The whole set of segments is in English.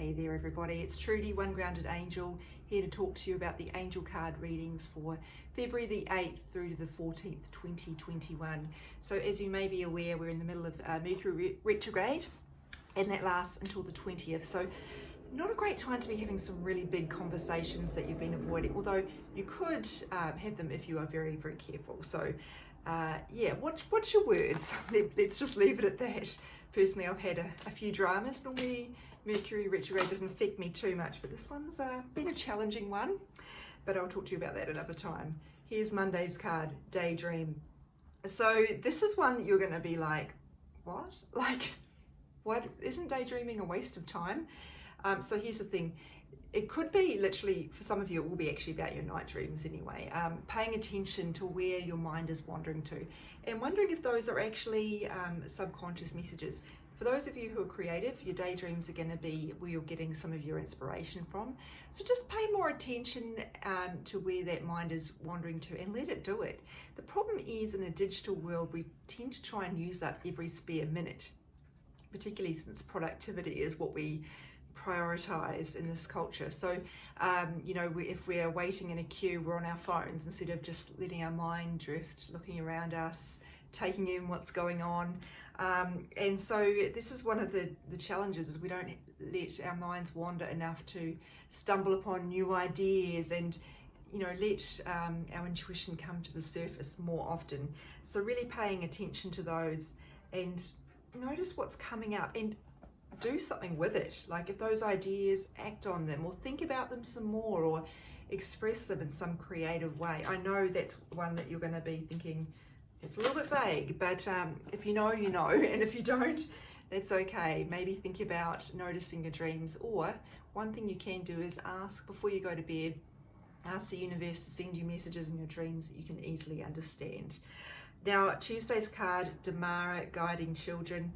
Hey there everybody, it's Trudy, One Grounded Angel, here to talk to you about the angel card readings for February the 8th through to the 14th, 2021. So as you may be aware, we're in the middle of Mercury retrograde and that lasts until the 20th. So not a great time to be having some really big conversations that you've been avoiding, although you could have them if you are very, very careful. So yeah, what's your words? Let's just leave it at that. Personally, I've had a few dramas. Normally Mercury retrograde doesn't affect me too much, but this one's been a challenging one, but I'll talk to you about that another time. Here's Monday's card, Daydream. So this is one that you're going to be like, what? Like, what? Isn't daydreaming a waste of time? So here's the thing. It could be literally, for some of you, it will be actually about your night dreams anyway. Paying attention to where your mind is wandering to and wondering if those are actually subconscious messages. For those of you who are creative, your daydreams are going to be where you're getting some of your inspiration from. So just pay more attention to where that mind is wandering to and let it do it. The problem is, in a digital world, we tend to try and use up every spare minute, particularly since productivity is what we prioritize in this culture. So you know, if we're waiting in a queue, we're on our phones instead of just letting our mind drift, looking around us, taking in what's going on. And so this is one of the challenges, is we don't let our minds wander enough to stumble upon new ideas and, you know, let our intuition come to the surface more often. So really paying attention to those and notice what's coming up and do something with it. Like if those ideas, act on them or think about them some more or express them in some creative way. I know that's one that you're going to be thinking, it's a little bit vague, but if you know, you know, and if you don't, that's okay. Maybe think about noticing your dreams, or one thing you can do is ask before you go to bed, ask the universe to send you messages in your dreams that you can easily understand. Now, Tuesday's card, Damara, guiding children.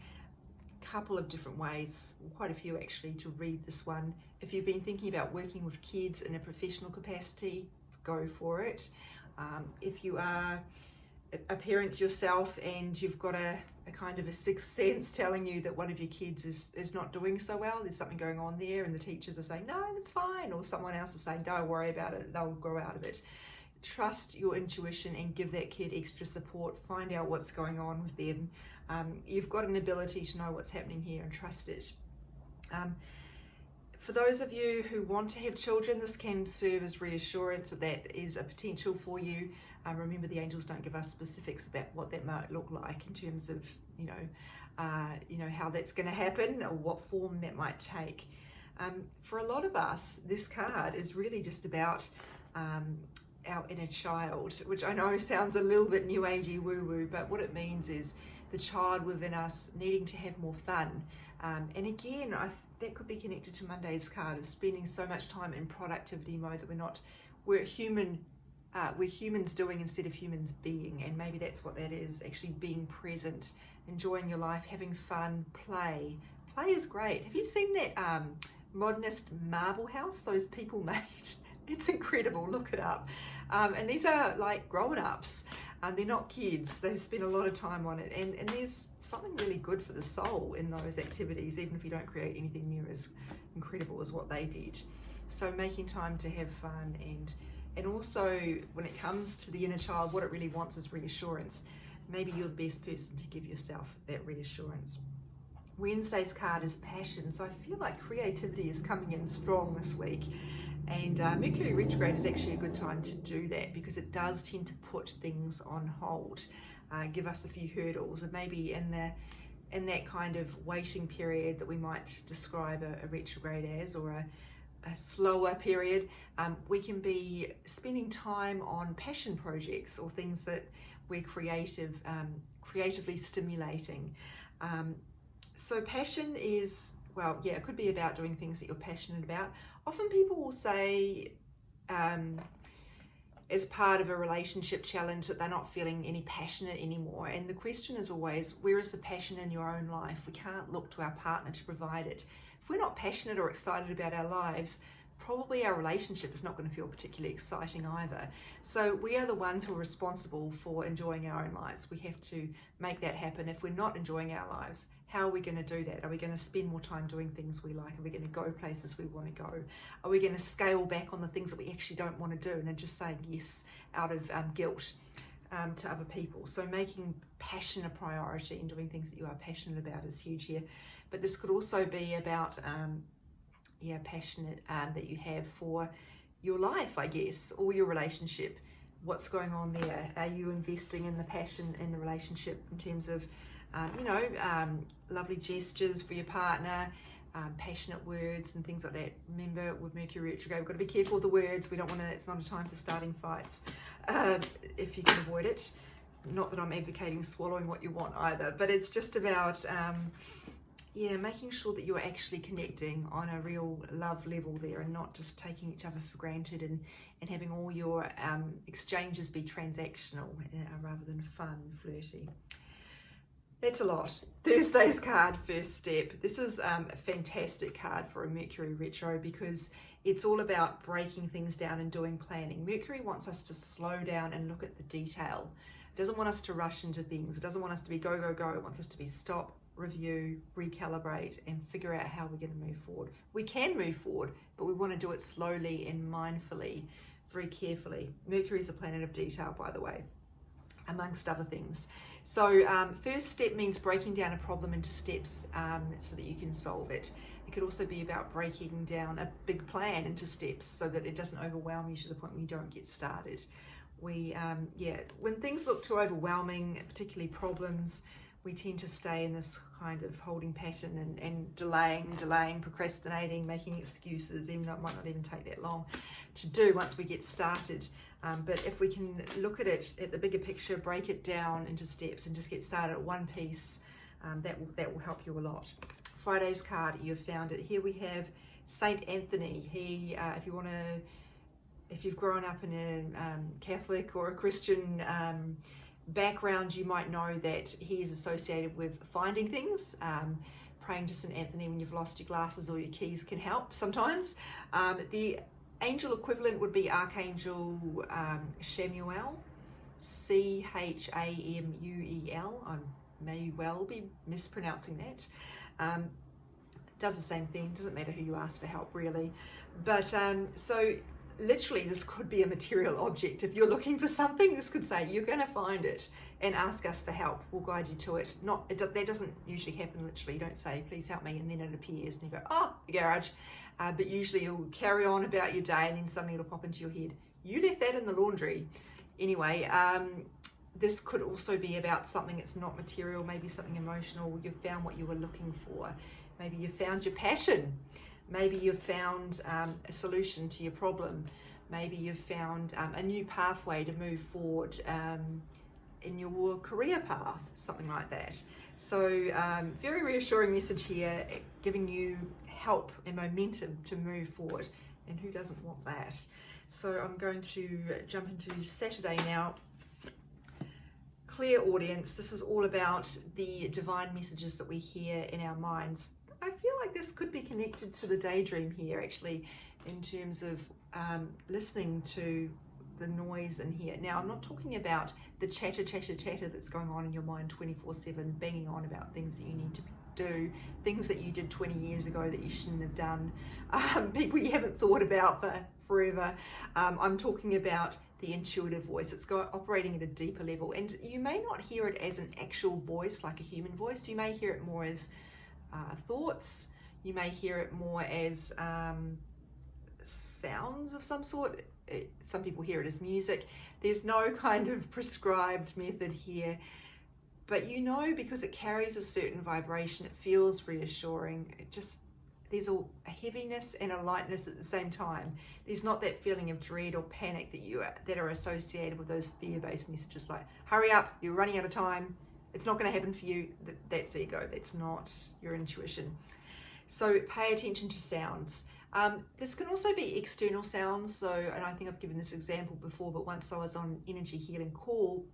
Couple of different ways, quite a few actually, to read this one. If you've been thinking about working with kids in a professional capacity, go for it. If you are a parent yourself and you've got a kind of a sixth sense telling you that one of your kids is not doing so well, there's something going on there, and the teachers are saying, no, that's fine, or someone else is saying, don't worry about it, they'll grow out of it. Trust your intuition and give that kid extra support. Find out what's going on with them. You've got an ability to know what's happening here and trust it. For those of you who want to have children, this can serve as reassurance that that is a potential for you. Remember, the angels don't give us specifics about what that might look like in terms of, you know, how that's going to happen or what form that might take. For a lot of us, this card is really just about our inner child, which I know sounds a little bit new agey woo-woo, but what it means is the child within us needing to have more fun. And again, that could be connected to Monday's card of spending so much time in productivity mode that we're humans doing instead of humans being. And maybe that's what that is, actually being present, enjoying your life, having fun, play. Play is great. Have you seen that modernist marble house those people made? It's incredible, look it up. And these are like grown-ups, they're not kids. They've spent a lot of time on it, and there's something really good for the soul in those activities, even if you don't create anything near as incredible as what they did. So making time to have fun, and also when it comes to the inner child, what it really wants is reassurance. Maybe you're the best person to give yourself that reassurance. Wednesday's card is Passion, so I feel like creativity is coming in strong this week. And Mercury retrograde is actually a good time to do that because it does tend to put things on hold, give us a few hurdles, and maybe in that kind of waiting period that we might describe a retrograde as, or a slower period, we can be spending time on passion projects or things that we're creatively stimulating. So passion is, well, yeah, it could be about doing things that you're passionate about. Often people will say, as part of a relationship challenge, that they're not feeling any passionate anymore. And the question is always, where is the passion in your own life? We can't look to our partner to provide it. If we're not passionate or excited about our lives, probably our relationship is not going to feel particularly exciting either. So we are the ones who are responsible for enjoying our own lives. We have to make that happen. If we're not enjoying our lives, how are we going to do that? Are we going to spend more time doing things we like? Are we going to go places we want to go? Are we going to scale back on the things that we actually don't want to do and then just say yes out of guilt to other people? So making passion a priority and doing things that you are passionate about is huge here. But this could also be about passionate that you have for your life, I guess, or your relationship. What's going on there? Are you investing in the passion in the relationship in terms of lovely gestures for your partner, passionate words and things like that? Remember, with Mercury retrograde, we've got to be careful with the words. We don't want to, it's not a time for starting fights if you can avoid it. Not that I'm advocating swallowing what you want either, but it's just about making sure that you're actually connecting on a real love level there and not just taking each other for granted and having all your exchanges be transactional rather than fun, flirty. That's a lot. Thursday's card, First Step. This is a fantastic card for a Mercury retro because it's all about breaking things down and doing planning. Mercury wants us to slow down and look at the detail. It doesn't want us to rush into things. It doesn't want us to be go, go, go. It wants us to be stop, review, recalibrate, and figure out how we're going to move forward. We can move forward, but we want to do it slowly and mindfully, very carefully. Mercury is the planet of detail, by the way, amongst other things. So first step means breaking down a problem into steps so that you can solve it. It could also be about breaking down a big plan into steps so that it doesn't overwhelm you to the point where you don't get started. When things look too overwhelming, particularly problems, we tend to stay in this kind of holding pattern and delaying, procrastinating, making excuses, even though it might not even take that long to do once we get started. But if we can look at it at the bigger picture, break it down into steps and just get started at one piece, that will help you a lot. Friday's card, you've found it. Here we have Saint Anthony. He, if you've grown up in a Catholic or a Christian background, you might know that he is associated with finding things. Praying to St. Anthony when you've lost your glasses or your keys can help sometimes. The angel equivalent would be Archangel Chamuel, Chamuel. I may well be mispronouncing that. Does the same thing, doesn't matter who you ask for help really. But so literally this could be a material object. If you're looking for something, this could say you're going to find it and ask us for help. We'll guide you to it. That doesn't usually happen literally. You don't say please help me and then it appears and you go, oh, the garage. But usually you'll carry on about your day and then suddenly it'll pop into your head. You left that in the laundry. Anyway, this could also be about something that's not material, maybe something emotional. You've found what you were looking for. Maybe you found your passion. Maybe you've found a solution to your problem. Maybe you've found a new pathway to move forward in your career path, something like that. So very reassuring message here, giving you help and momentum to move forward. And who doesn't want that? So I'm going to jump into Saturday now. Clear audience. This is all about the divine messages that we hear in our minds. I feel like this could be connected to the daydream here, actually, in terms of listening to the noise in here. Now, I'm not talking about the chatter that's going on in your mind 24/7, banging on about things that you need to do, things that you did 20 years ago that you shouldn't have done, people you haven't thought about for forever. I'm talking about the intuitive voice. It's operating at a deeper level, and you may not hear it as an actual voice like a human voice. You may hear it more as thoughts. You may hear it more as sounds of some sort. Some people hear it as music. There's no kind of prescribed method here, but you know, because it carries a certain vibration, it feels reassuring. There's a heaviness and a lightness at the same time. There's not that feeling of dread or panic that are associated with those fear-based messages like, hurry up, you're running out of time, it's not going to happen for you. That's ego. That's not your intuition. So pay attention to sounds. This can also be external sounds. So, and I think I've given this example before, but once I was on energy healing call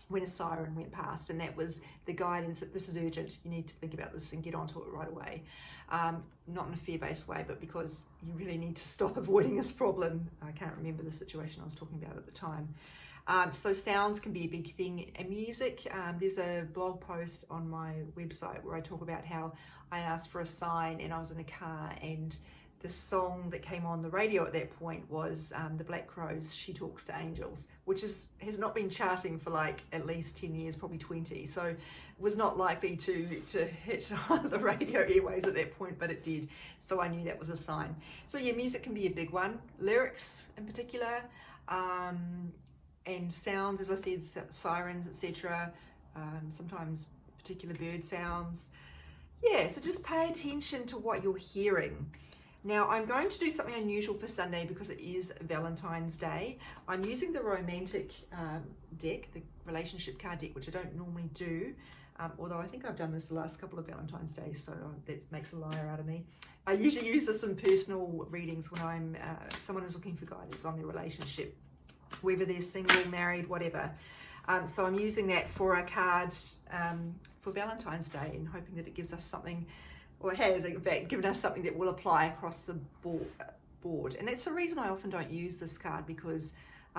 when a siren went past, and that was the guidance that this is urgent, you need to think about this and get onto it right away. Not in a fear-based way, but because you really need to stop avoiding this problem. I can't remember the situation I was talking about at the time. So sounds can be a big thing. And music, there's a blog post on my website where I talk about how I asked for a sign and I was in a car, and the song that came on the radio at that point was the Black Crowes' She Talks to Angels, which has not been charting for like at least 10 years, probably 20. So was not likely to hit the radio airways at that point, but it did. So I knew that was a sign. So yeah, music can be a big one. Lyrics in particular, and sounds, as I said, sirens, etc. Sometimes particular bird sounds. Yeah, so just pay attention to what you're hearing. Now, I'm going to do something unusual for Sunday because it is Valentine's Day. I'm using the romantic deck, the relationship card deck, which I don't normally do, although I think I've done this the last couple of Valentine's Days, so that makes a liar out of me. I usually use this in personal readings when someone is looking for guidance on their relationship, whether they're single, married, whatever. So I'm using that for a card for Valentine's Day and hoping that it gives us something, or it has in fact given us something that will apply across the board. And that's the reason I often don't use this card, because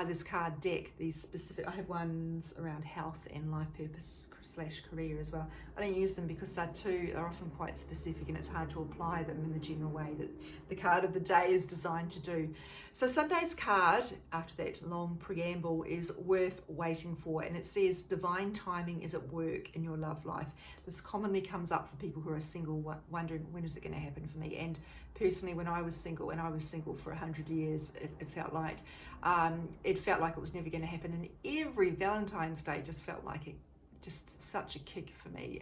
this card deck, I have ones around health and life purpose / career as well. I don't use them because they're often quite specific and it's hard to apply them in the general way that the card of the day is designed to do. So Sunday's card, after that long preamble, is worth waiting for, and it says divine timing is at work in your love life. This commonly comes up for people who are single, wondering when is it going to happen for me. And personally, when I was single, and I was single for 100 years, it felt like it was never going to happen. And every Valentine's Day just felt like just such a kick for me,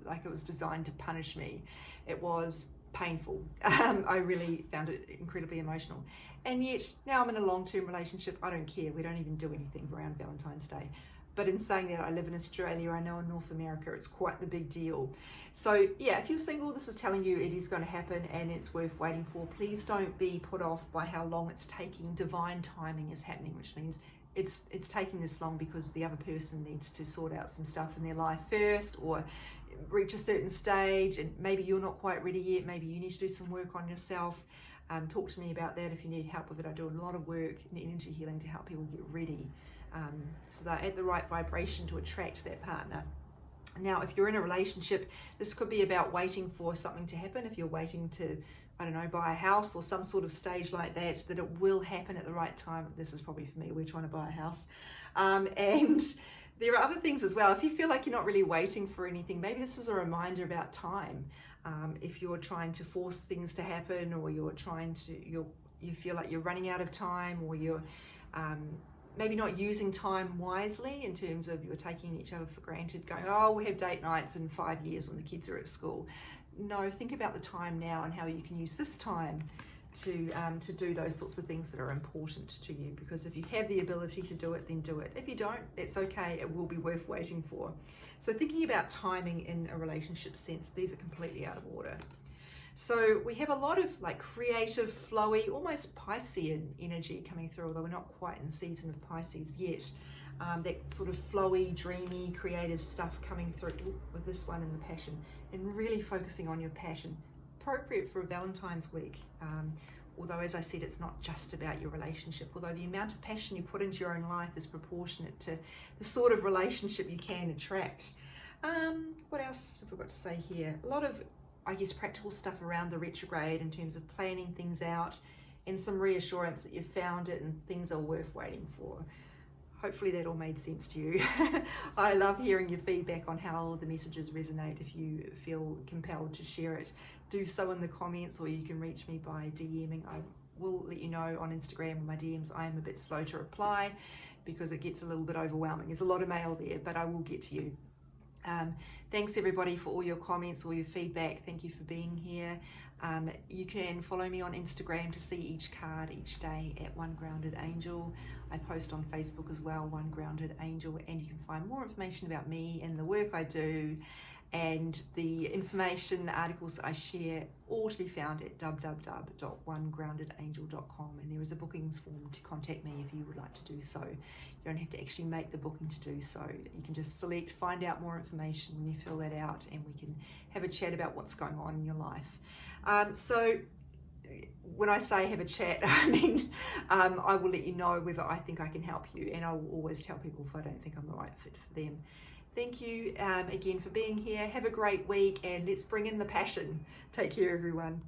like it was designed to punish me. It was painful. I really found it incredibly emotional. And yet now I'm in a long-term relationship. I don't care. We don't even do anything around Valentine's Day. But in saying that, I live in Australia. I know in North America it's quite the big deal. So yeah, if you're single, this is telling you it is going to happen and it's worth waiting for. Please don't be put off by how long it's taking. Divine timing is happening, which means it's taking this long because the other person needs to sort out some stuff in their life first, or reach a certain stage, and maybe you're not quite ready yet. Maybe you need to do some work on yourself. Talk to me about that if you need help with it. I do a lot of work in energy healing to help people get ready, so they're at the right vibration to attract that partner. Now, if you're in a relationship, this could be about waiting for something to happen. If you're waiting to, I don't know, buy a house or some sort of stage like that it will happen at the right time. This is probably for me. We're trying to buy a house. And there are other things as well. If you feel like you're not really waiting for anything, maybe this is a reminder about time. If you're trying to force things to happen, or you feel like you're running out of time, or you're maybe not using time wisely in terms of you're taking each other for granted, going, oh, we'll have date nights in 5 years when the kids are at school. No, think about the time now and how you can use this time to do those sorts of things that are important to you. Because if you have the ability to do it, then do it. If you don't, it's okay. It will be worth waiting for. So thinking about timing in a relationship sense, these are completely out of order. So we have a lot of like creative, flowy, almost Piscean energy coming through, although we're not quite in the season of Pisces yet. That sort of flowy, dreamy, creative stuff coming through with this one in the passion, and really focusing on your passion. Appropriate for Valentine's week. Although, as I said, it's not just about your relationship, although the amount of passion you put into your own life is proportionate to the sort of relationship you can attract. What else have we got to say here? A lot of, I guess, practical stuff around the retrograde in terms of planning things out, and some reassurance that you've found it and things are worth waiting for. Hopefully that all made sense to you. I love hearing your feedback on how the messages resonate. If you feel compelled to share it, do so in the comments, or you can reach me by DMing. I will let you know on Instagram in my DMs. I am a bit slow to reply because it gets a little bit overwhelming. There's a lot of mail there, but I will get to you. Thanks everybody for all your comments, all your feedback. Thank you for being here. You can follow me on Instagram to see each card each day at One Grounded Angel. I post on Facebook as well, One Grounded Angel, and you can find more information about me and the work I do and the information, articles I share, all to be found at www.onegroundedangel.com, and there is a bookings form to contact me if you would like to do so. You don't have to actually make the booking to do so. You can just select find out more information when you fill that out, and we can have a chat about what's going on in your life. So when I say have a chat, I mean I will let you know whether I think I can help you, and I will always tell people if I don't think I'm the right fit for them. Thank you again for being here. Have a great week, and let's bring in the passion. Take care, everyone.